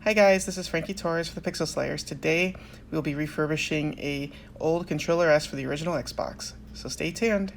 Hi guys, this is Frankie Torres for the Pixel Slayers. Today we will be refurbishing a old controller S for the original Xbox, so stay tuned.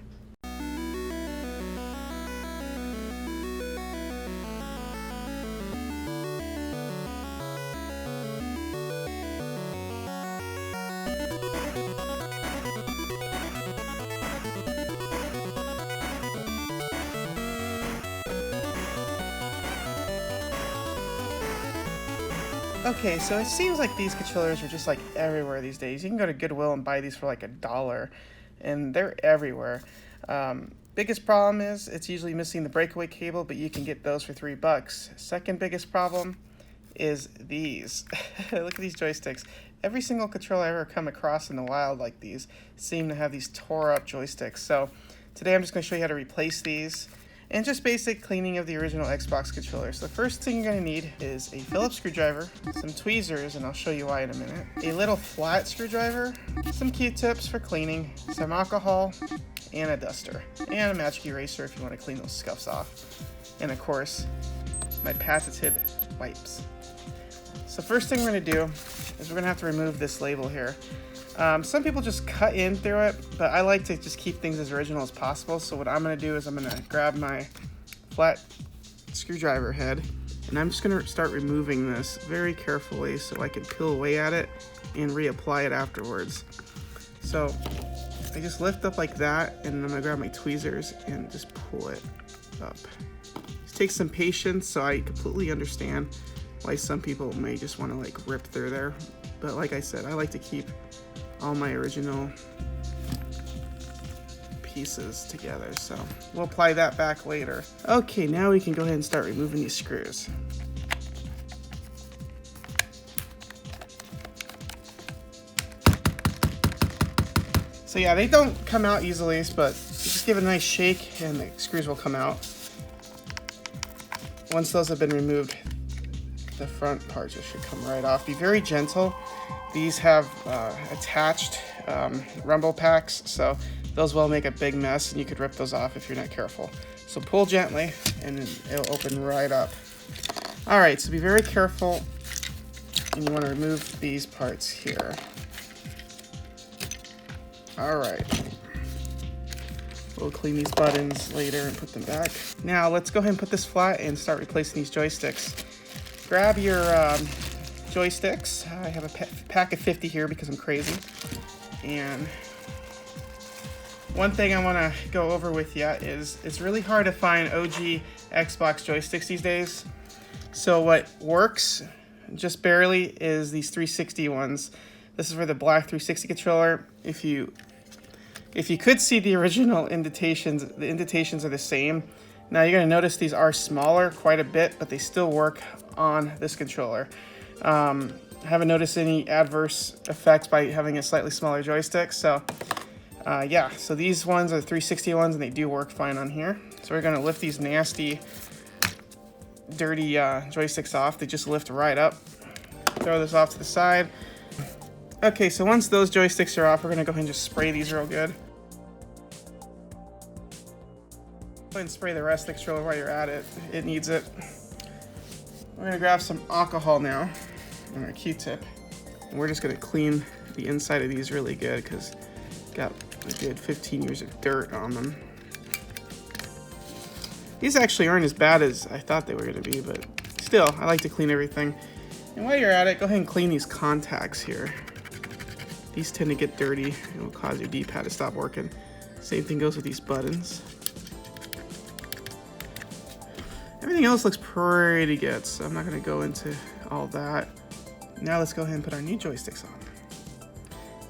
Okay, so it seems like these controllers are just like everywhere these days. You can go to Goodwill and buy these for like $1, and they're everywhere. Biggest problem is it's usually missing the breakaway cable, but you can get those for $3. Second biggest problem is these. Look at these joysticks. Every single controller I ever come across in the wild like these seem to have these tore up joysticks. So today I'm just going to show you how to replace these and just basic cleaning of the original Xbox controller. So the first thing you're going to need is a Phillips screwdriver, some tweezers, and I'll show you why in a minute, a little flat screwdriver, some Q-tips for cleaning, some alcohol, and a duster, and a magic eraser if you want to clean those scuffs off, and of course, my patented wipes. So first thing we're going to do is we're going to have to remove this label here. Some people just cut in through it, but I like to just keep things as original as possible. So what I'm going to do is I'm going to grab my flat screwdriver head, and I'm just going to start removing this very carefully so I can peel away at it and reapply it afterwards. So I just lift up like that, and I'm going to grab my tweezers and just pull it up. It takes some patience, so I completely understand why some people may just want to like rip through there. But like I said, I like to keep all my original pieces together, so we'll apply that back later. Okay, now we can go ahead and start removing these screws. So yeah, they don't come out easily, but just give it a nice shake and the screws will come out. Once those have been removed, the front part just should come right off. Be very gentle. These have attached rumble packs, so those will make a big mess, and you could rip those off if you're not careful. So pull gently, and it'll open right up. All right, so be very careful, and you want to remove these parts here. All right. We'll clean these buttons later and put them back. Now let's go ahead and put this flat and start replacing these joysticks. Grab your joysticks. I have a pack of 50 here because I'm crazy. And one thing I want to go over with you is it's really hard to find OG Xbox joysticks these days. So what works just barely is these 360 ones. This is for the black 360 controller. If you could see the original indentations, the indentations are the same. Now you're going to notice these are smaller quite a bit, but they still work on this controller. I haven't noticed any adverse effects by having a slightly smaller joystick. So yeah, so these ones are 360 ones and they do work fine on here. So we're going to lift these nasty, dirty joysticks off. They just lift right up. Throw this off to the side. Okay, so once those joysticks are off, we're going to go ahead and just spray these real good. Go ahead and spray the rest of the controller while you're at it. It needs it. We're going to grab some alcohol now and our Q-tip. And we're just going to clean the inside of these really good because it's got a good 15 years of dirt on them. These actually aren't as bad as I thought they were going to be, but still, I like to clean everything. And while you're at it, go ahead and clean these contacts here. These tend to get dirty. It will cause your D-pad to stop working. Same thing goes with these buttons. Everything else looks pretty good, so I'm not going to go into all that. Now let's go ahead and put our new joysticks on.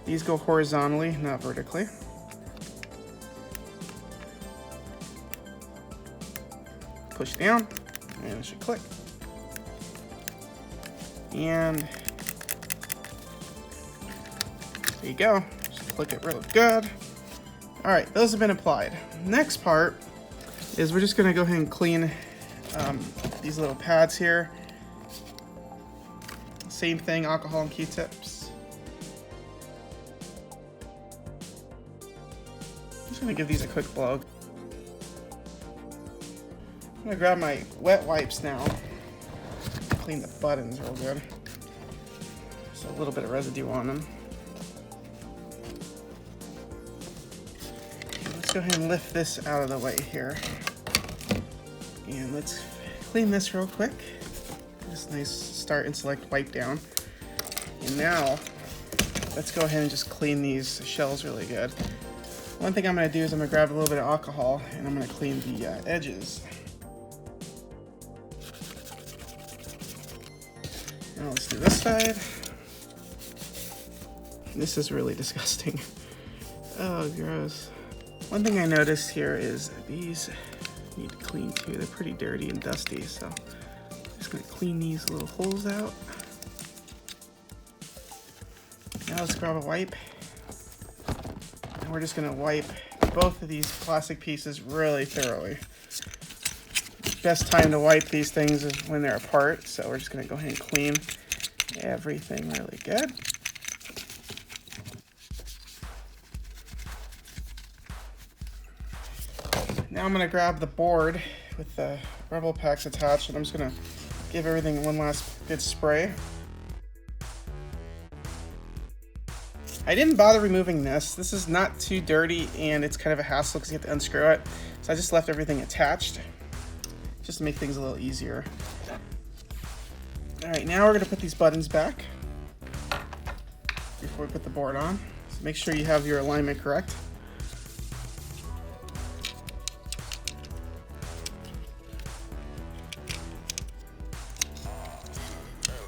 These go horizontally, not vertically. Push down, and it should click. And there you go. Just click it real good. All right, those have been applied. Next part is we're just going to go ahead and clean these little pads here. Same thing, alcohol and Q-tips. I'm just gonna give these a quick blow. I'm gonna grab my wet wipes now. clean the buttons real good. There's a little bit of residue on them. Let's go ahead and lift this out of the way here. And let's clean this real quick. This nice start and select wipe down. And now, let's go ahead and just clean these shells really good. One thing I'm going to do is I'm going to grab a little bit of alcohol and I'm going to clean the edges. Now let's do this side. This is really disgusting. Oh, gross. One thing I noticed here is these need to clean too. They're pretty dirty and dusty, so I'm just going to clean these little holes out. Now let's grab a wipe. And we're just going to wipe both of these plastic pieces really thoroughly. Best time to wipe these things is when they're apart, so we're just going to go ahead and clean everything really good. Now I'm going to grab the board with the Rebel packs attached, and I'm just going to give everything one last good spray. I didn't bother removing this. This is not too dirty, and it's kind of a hassle because you have to unscrew it. So I just left everything attached, just to make things a little easier. All right, now we're going to put these buttons back before we put the board on. So make sure you have your alignment correct.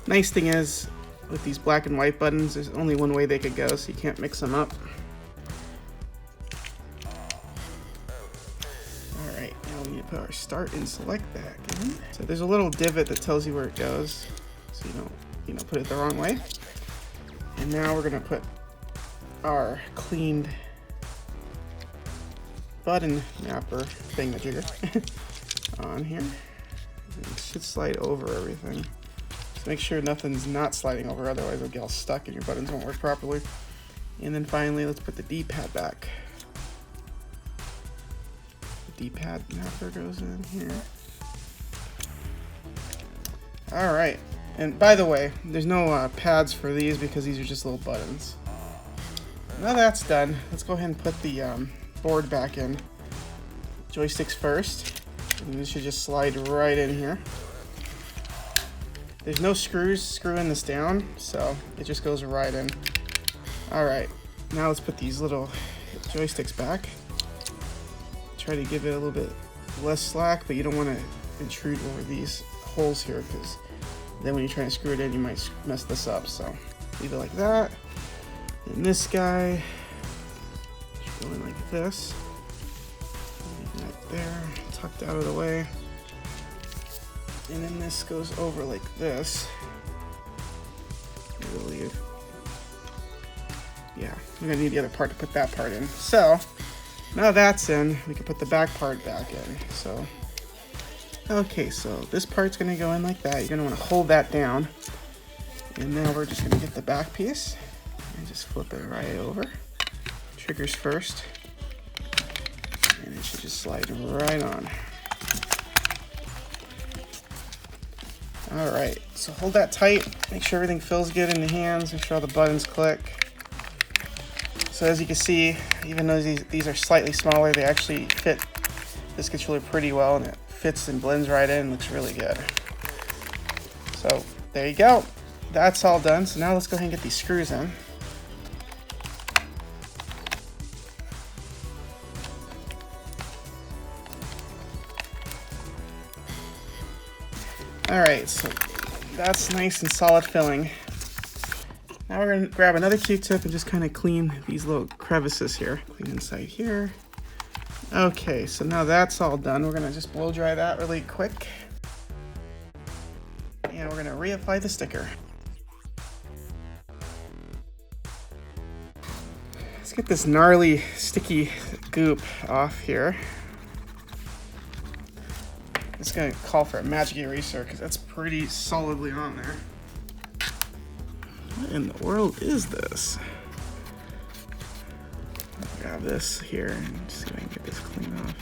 Nice thing is, with these black and white buttons, there's only one way they could go, so you can't mix them up. Alright, now we need to put our start and select back in. So there's a little divot that tells you where it goes, so you don't, put it the wrong way. And now we're gonna put our cleaned button mapper thingamajigger on here. It should slide over everything. So make sure nothing's not sliding over, otherwise it'll get all stuck and your buttons won't work properly. And then finally, let's put the D-pad back. The D-pad mapper goes in here. All right, and by the way, there's no pads for these because these are just little buttons. Now that's done, let's go ahead and put the board back in. Joysticks first, and this should just slide right in here. There's no screws screwing this down, so it just goes right in. All right, now let's put these little joysticks back. Try to give it a little bit less slack, but you don't want to intrude over these holes here, because then when you're trying to screw it in, you might mess this up. So leave it like that. And this guy should go in like this. Leave that there, tucked out of the way. And then this goes over like this. I believe. Yeah, we're gonna need the other part to put that part in. So now that's in, we can put the back part back in. So, okay, so this part's gonna go in like that. You're gonna wanna hold that down. And now we're just gonna get the back piece and just flip it right over. Triggers first. And it should just slide right on. All right, so hold that tight, make sure everything feels good in the hands, make sure all the buttons click. So as you can see, even though these are slightly smaller, they actually fit this controller pretty well, and it fits and blends right in, looks really good. So there you go, that's all done. So now let's go ahead and get these screws in. All right, so that's nice and solid filling. Now we're gonna grab another Q-tip and just kind of clean these little crevices here. Clean inside here. Okay, so now that's all done. We're gonna just blow dry that really quick. And we're gonna reapply the sticker. Let's get this gnarly, sticky goop off here. It's gonna call for a magic eraser because that's pretty solidly on there. What in the world is this? I'll grab this here and see if I can get this cleaned off.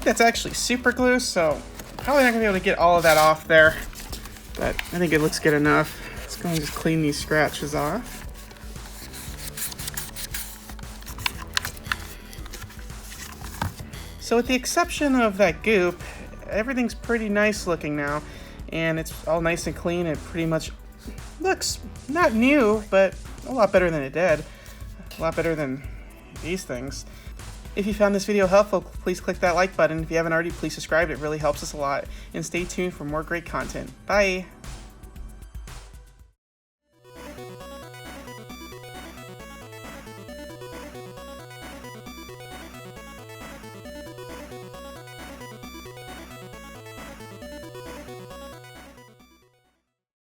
I that's actually super glue, so probably not gonna be able to get all of that off there, but I think it looks good enough. Let's go and just clean these scratches off. So with the exception of that goop, everything's pretty nice looking now, and it's all nice and clean. It pretty much looks not new, but a lot better than it did. A lot better than these things. If you found this video helpful, please click that like button. If you haven't already, please subscribe. It really helps us a lot. And stay tuned for more great content. Bye!